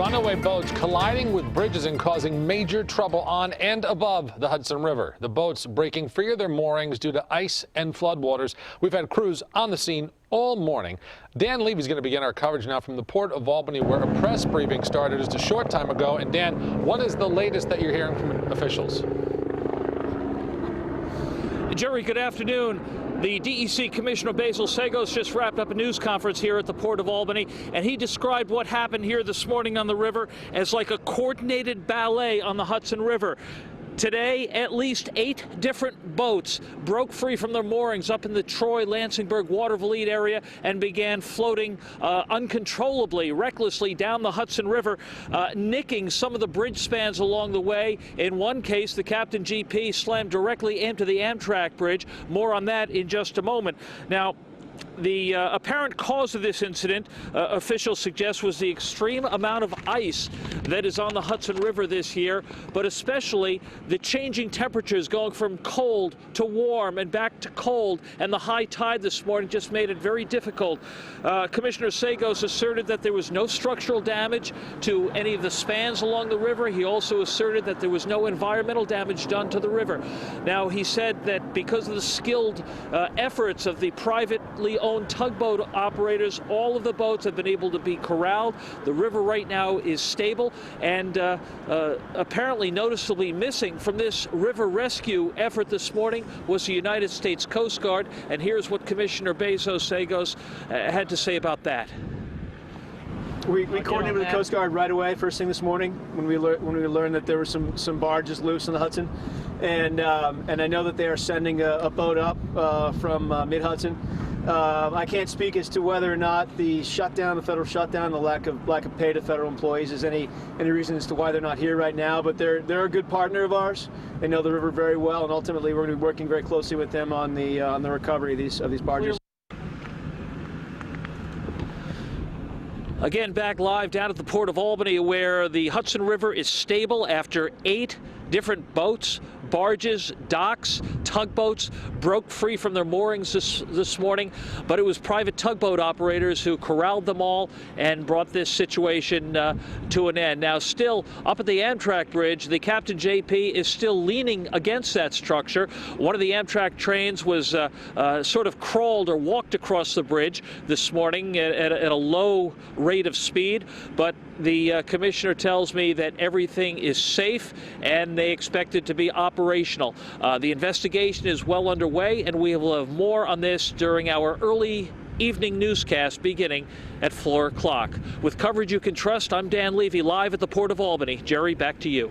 Runaway boats colliding with bridges and causing major trouble on and above the Hudson River. The boats breaking free of their moorings due to ice and floodwaters. We've had crews on the scene all morning. Dan Levy's going to begin our coverage now from the Port of Albany, where a press briefing started just a short time ago. And Dan, what is the latest that you're hearing from officials? Jerry, good afternoon. The DEC Commissioner Basil Seggos just wrapped up a news conference here at the Port of Albany, and he described what happened here this morning on the river as like a coordinated ballet on the Hudson River. Today, at least 8 different boats broke free from their moorings up in the Troy, Lansingburg, Watervliet area and began floating uncontrollably, recklessly down the Hudson River, nicking some of the bridge spans along the way. In one case, the Captain GP slammed directly into the Amtrak bridge. More on that in just a moment. Now, the apparent cause of this incident, officials suggest, was the extreme amount of ice that is on the Hudson River this year, but especially the changing temperatures going from cold to warm and back to cold, and the high tide this morning just made it very difficult. Commissioner Seggos asserted that there was no structural damage to any of the spans along the river. He also asserted that there was no environmental damage done to the river. Now, he said that because of the skilled efforts of the privately owned tugboat operators, all of the boats have been able to be corralled. The river right now is stable, and apparently noticeably missing from this river rescue effort this morning was the United States Coast Guard, and here's what Commissioner Basil Seggos had to say about that. We coordinated with the Coast Guard right away, first thing this morning, when we learned that there were some barges loose in the Hudson, and I know that they are sending a boat up from mid-Hudson. I can't speak as to whether or not the shutdown, the federal shutdown, the lack of pay to federal employees is any reason as to why they're not here right now. But they're a good partner of ours. They know the river very well, and ultimately we're going to be working very closely with them on the recovery of these barges. Again, back live down at the Port of Albany, where the Hudson River is stable after 8 different boats, barges, docks, tugboats broke free from their moorings this morning, but it was private tugboat operators who corralled them all and brought this situation to an end. Now, still up at the Amtrak bridge, the Captain JP is still leaning against that structure. One of the Amtrak trains was sort of crawled or walked across the bridge this morning at a low rate of speed, but the commissioner tells me that everything is safe and they expect it to be operational. The investigation is well underway, and we will have more on this during our early evening newscast beginning at 4 o'clock. With coverage you can trust, I'm Dan Levy, live at the Port of Albany. Jerry, back to you.